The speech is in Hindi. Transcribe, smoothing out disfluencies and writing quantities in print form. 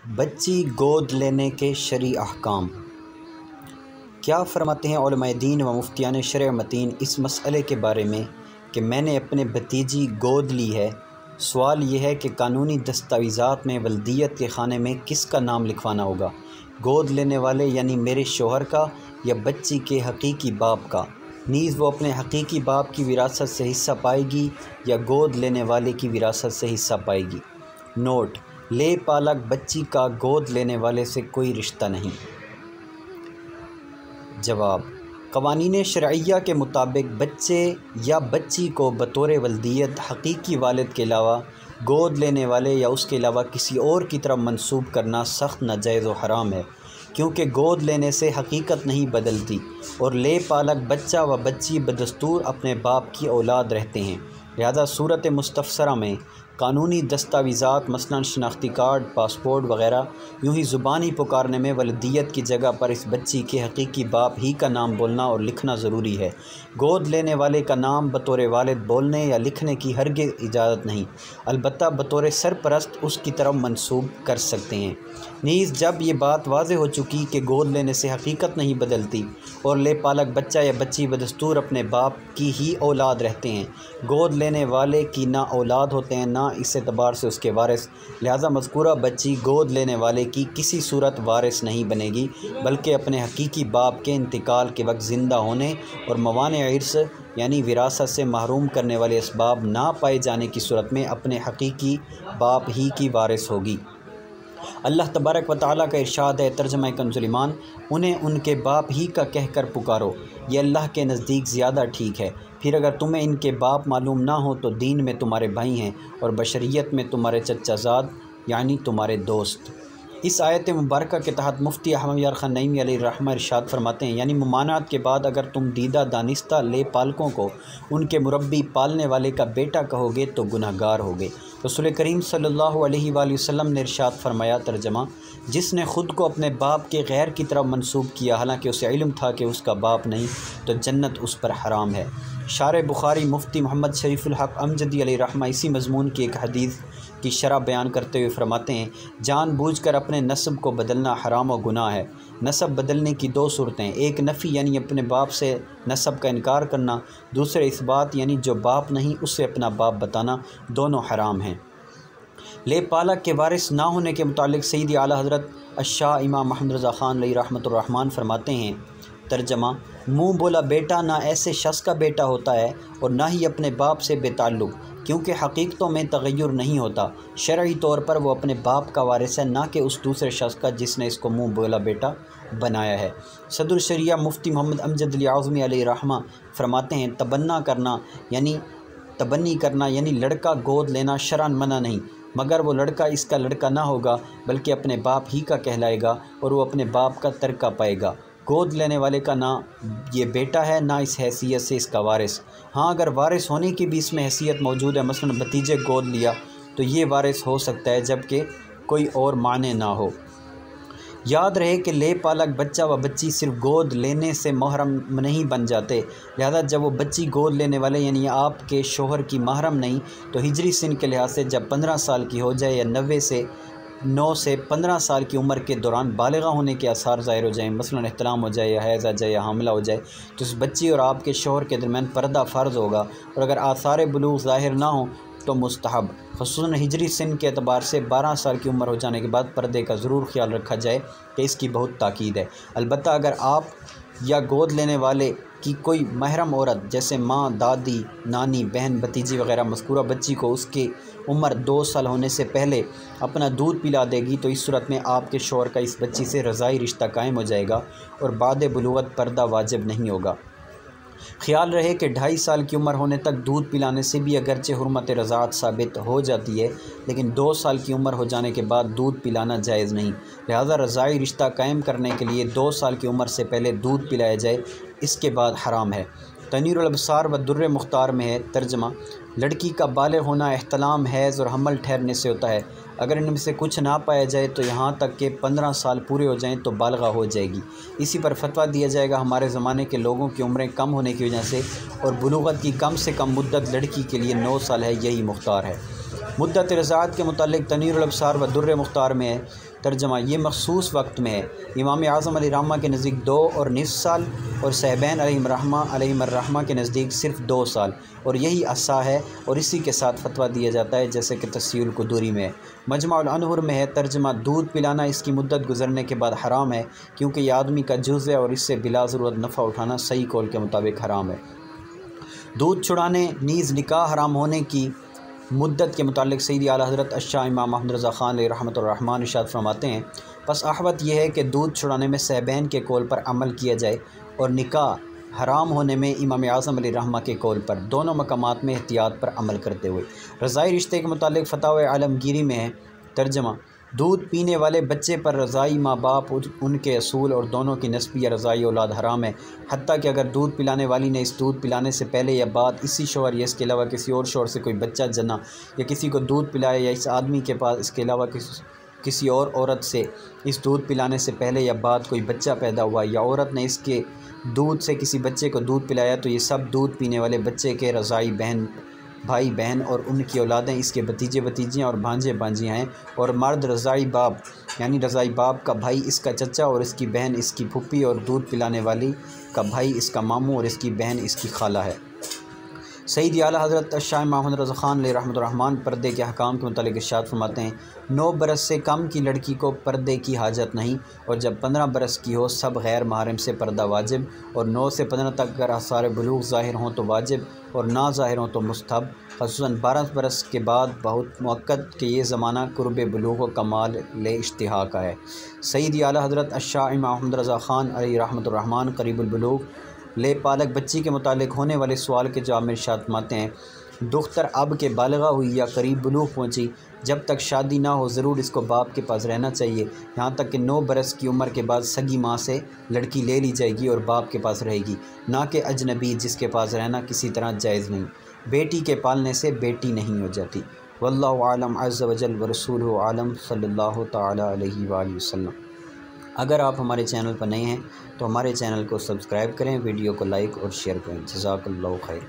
बच्ची गोद लेने के शरई अहकाम। क्या फरमाते हैं उलमाए दीन व मुफ्तियान शरअ मतीन इस मसले के बारे में कि मैंने अपने भतीजी गोद ली है। सवाल यह है कि कानूनी दस्तावेज़ात में वल्दियत के खाने में किसका नाम लिखवाना होगा, गोद लेने वाले यानी मेरे शोहर का या बच्ची के हकीकी बाप का। नीज़ वो अपने हकीकी बाप की विरासत से हिस्सा पाएगी या गोद लेने वाले की विरासत से हिस्सा पाएगी। नोट: ले पालक बच्ची का गोद लेने वाले से कोई रिश्ता नहीं। जवाब: क़वानीन शरइया के मुताबिक बच्चे या बच्ची को बतौर वल्दियत हकीकी वालिद के अलावा गोद लेने वाले या उसके अलावा किसी और की तरफ मंसूब करना सख्त नाजायज़ व हराम है, क्योंकि गोद लेने से हकीकत नहीं बदलती और ले पालक बच्चा व बच्ची बदस्तूर अपने बाप की औलाद रहते हैं। लिहाजा सूरत मुस्तफ़सरा में कानूनी दस्तावेज़ात मसलन शनाख्ती कार्ड, पासपोर्ट वग़ैरह यूँ ही ज़ुबानी पुकारने में वल्दियत की जगह पर इस बच्ची के हकीकी बाप ही का नाम बोलना और लिखना ज़रूरी है। गोद लेने वाले का नाम बतौर वालिद बोलने या लिखने की हरगिज़ इजाज़त नहीं, अलबत्ता बतौर सरपरस्त उसकी तरफ मंसूब कर सकते हैं। नीज़ जब ये बात वाज़ेह हो चुकी कि गोद लेने से हकीकत नहीं बदलती और ले पालक बच्चा या बच्ची बदस्तूर अपने बाप की ही औलाद रहते हैं, गोद लेने वाले की ना औलाद होते हैं ना इस एतबार से उसके वारिस, लिहाजा मज़कूरा बच्ची गोद लेने वाले की किसी सूरत वारिस नहीं बनेगी, बल्कि अपने हकीकी बाप के इंतकाल के वक्त ज़िंदा होने और मवाने इर्स यानी विरासत से महरूम करने वाले असबाब ना पाए जाने की सूरत में अपने हकीकी बाप ही की वारिस होगी। अल्लाह तबारक व तआला का इरशाद है, तर्जुमा कंज़ुल ईमान, उन्हें उनके बाप ही का कहकर पुकारो, ये अल्लाह के नज़दीक ज़्यादा ठीक है। फिर अगर तुम्हें इनके बाप मालूम ना हो तो दीन में तुम्हारे भाई हैं और बशरियत में तुम्हारे चचाज़ाद यानी तुम्हारे दोस्त। इस आयत मुबारक के तहत मुफ्ती अहमद यार ख़ान नईमी अलैहिर्रहमा इरशाद फरमाते हैं, यानी मुमानात के बाद अगर तुम दीदा दानिस्ता ले पालकों को उनके मुरब्बी पालने वाले का बेटा कहोगे तो गुनहगार होगे। रसूल करीम सल्लल्लाहु अलैहि वसल्लम ने इरशाद फरमाया, तर्जमा, जिसने ख़ुद को अपने बाप के गैर की तरफ मंसूब किया हालांकि उसे इल्म था कि उसका बाप नहीं, तो जन्नत उस पर हराम है। शार बुखारी मुफ्ती मोहम्मद शरीफुल हक अमजदी अलैहिर्रहमा इसी मज़मून की एक हदीस की शरह बयान करते हुए फरमाते हैं, जानबूझकर अपने नस्ब को बदलना हराम और गुनाह है। नस्ब बदलने की दो सूरतें, एक नफ़ी यानी अपने बाप से नस्ब का इनकार करना, दूसरे इस्बात यानी जो बाप नहीं उसे अपना बाप बताना, दोनों हराम हैं। ले पालक के वारिस ना होने के मुतालिक सैयदी आला हज़रत अश-शाह इमाम महमूद रज़ा ख़ान अलैहि रहमतुर रहमान फरमाते हैं, तर्जमा, मुँह बोला बेटा ना ऐसे शख्स का बेटा होता है और ना ही अपने बाप से बेताल्लुक़, क्योंकि हकीकतों में तग़य्युर नहीं होता। शरई तौर पर वो अपने बाप का वारिस है, ना कि उस दूसरे शख्स का जिसने इसको मुँह बोला बेटा बनाया है। सदर शरिया मुफ्ती मोहम्मद अमजद अली आज़मी अलैहिर्रहमा फरमाते हैं, तबन्नी करना यानी लड़का गोद लेना शरअन मना नहीं, मगर वो लड़का इसका लड़का ना होगा बल्कि अपने बाप ही का कहलाएगा और वो अपने बाप का तरका पाएगा। गोद लेने वाले का ना ये बेटा है ना इस हैसियत से इसका वारिस। हाँ, अगर वारिस होने की भी इसमें हैसियत मौजूद है, मसलन भतीजे गोद लिया तो ये वारिस हो सकता है जबकि कोई और माने ना हो। याद रहे कि ले पालक बच्चा व बच्ची सिर्फ गोद लेने से महरम नहीं बन जाते, लिहाजा जब वो बच्ची गोद लेने वाले यानी आपके शोहर की महरम नहीं, तो हिजरी सिन के लिहाज से जब 15 साल की हो जाए या 9 से 15 साल की उम्र के दौरान बालिगा होने के आसार ज़ाहिर हो जाएँ, मसलन एहतलाम हो जाए या हैज़ आ जाए या हामिला हो जाए, तो इस बच्ची और आपके शोहर के दरमियान पर्दा फ़र्ज़ होगा और अगर आसार बुलूग़ ज़ाहिर ना हो तो मुस्तहब। ख़ुसूसन हिजरी सिन के अतबार से 12 साल की उम्र हो जाने के बाद पर्दे का ज़रूर ख्याल रखा जाए कि इसकी बहुत ताकीद है। अलबत्ता अगर आप या गोद लेने वाले की कोई महरम औरत जैसे माँ, दादी, नानी, बहन, भतीजी वग़ैरह मज़कूरा बच्ची को उसकी उम्र 2 साल होने से पहले अपना दूध पिला देगी तो इस सूरत में आपके शौहर का इस बच्ची से रज़ाई रिश्ता कायम हो जाएगा और बाद बुलूगत पर्दा वाजिब नहीं होगा। ख्याल रहे कि 2.5 साल की उम्र होने तक दूध पिलाने से भी अगरचे हुर्मत रज़ात साबित हो जाती है, लेकिन 2 साल की उम्र हो जाने के बाद दूध पिलाना जायज़ नहीं। लिहाजा रज़ाई रिश्ता कायम करने के लिए 2 साल की उम्र से पहले दूध पिलाया जाए, इसके बाद हराम है। तनीरुल अबसार व दुर्र मुख्तार में है, तर्जमा, लड़की का बालिग़ होना एहतलाम, हैज़ और हमल ठहरने से होता है। अगर इनमें से कुछ ना पाया जाए तो यहाँ तक कि 15 साल पूरे हो जाएं तो बालिग़ा हो जाएगी। इसी पर फतवा दिया जाएगा। हमारे ज़माने के लोगों की उम्रें कम होने की वजह से और बुलूगत की कम से कम मुद्दत लड़की के लिए 9 साल है, यही मुख्तार है। मुद्दत रज़ाअत के मुतालिक तनीरुल अब्सार व दुर्र मुख्तार में है तर्जमा, ये मखसूस वक्त में है। इमाम आज़म अलैहिर्रहमा के नज़दीक 2.5 साल और सहबैन अलैहिर्रहमा के नज़दीक सिर्फ 2 साल, और यही असा है और इसी के साथ फतवा दिया जाता है जैसे कि तस्हील कुदूरी में है। मजमुअल अनहुर में है तर्जमा, दूध पिलाना इसकी मुद्दत गुजरने के बाद हराम है क्योंकि यह आदमी का जुज़ है और इससे बिला ज़रूरत नफ़ा उठाना सही कौल के मुताबिक हराम है। दूध छुड़ाने नीज़ निकाह हराम होने की मुद्दत के मुतालिक सैयदी आला हज़रत अश-शाह इमाम अहमद रज़ा ख़ान रहमतुर रहमान इरशाद फरमाते हैं, बस अहवत यह है कि दूध छुड़ाने में सहबैन के कौल पर अमल किया जाए और निकाह हराम होने में इमाम आज़म अलैहिर्रहमा के कौल पर, दोनों मकामात में एहतियात पर अमल करते हुए। रज़ाई रिश्ते के मुतालिक फ़तावा आलमगीरी में है तर्जमा, दूध पीने वाले बच्चे पर रज़ाई माँ बाप उनके असूल और दोनों की नस्बी या रज़ाई औलाद हराम है, हत्ता कि अगर दूध पिलाने वाली ने इस दूध पिलाने से पहले या बाद इसी शौहर या इसके अलावा किसी और शौहर से कोई बच्चा जना या किसी को दूध पिलाया या इस आदमी के पास इसके अलावा किसी और औरत से इस दूध पिलाने से पहले या बाद कोई बच्चा पैदा हुआ या औरत ने इसके दूध से किसी बच्चे को दूध पिलाया, तो ये सब दूध पीने वाले बच्चे के रज़ाई बहन भाई बहन और उनकी औलादें इसके भतीजे भतीजियाँ और भांजे भांजियाँ हैं, और मर्द रज़ाई बाप यानी रज़ाई बाप का भाई इसका चचा और इसकी बहन इसकी फूफी और दूध पिलाने वाली का भाई इसका मामू और इसकी बहन इसकी खाला है। सैयदी आला हज़रत शाह मोहम्मद रज़ा ख़ान रहमतुर रहमान पर्दे के अहकाम के मुतालिक इरशाद फरमाते हैं, 9 बरस से कम की लड़की को पर्दे की हाजत नहीं, और जब 15 बरस की हो सब गैर महरम से पर्दा वाजिब, और 9 से 15 तक अगर आसार बुलूग़ ज़ाहिर हों तो वाजिब और ना ज़ाहिर हों तो मुस्तहब, ख़ुसूसन 12 बरस के बाद बहुत मुअक्कद कि ये ज़माना कुर्ब बुलूग़ व कमाल ले इश्तिहा का है। सैयदी आला हज़रत अश-शाह मोहम्मद रज़ा ख़ान रहमतुर रहमान क़रीबुल बुलूग़ ले पालक बच्ची के मुतालिक होने वाले सवाल के जवाब में इरशाद फरमाते हैं, दुख्तर अब के बालिगा हुई या करीब बुलूग़ पहुँची, जब तक शादी ना हो ज़रूर इसको बाप के पास रहना चाहिए, यहाँ तक कि 9 बरस की उम्र के बाद सगी माँ से लड़की ले ली जाएगी और बाप के पास रहेगी, ना कि अजनबी जिसके पास रहना किसी तरह जायज़ नहीं। बेटी के पालने से बेटी नहीं हो जाती। वल्लाहु आलम अज़्ज़ व जल व रसूलुहु आलम सल्लल्लाहु तआला अलैहि वसल्लम। अगर आप हमारे चैनल पर नए हैं तो हमारे चैनल को सब्सक्राइब करें, वीडियो को लाइक और शेयर करें। जज़ाकल्लाहु खैर।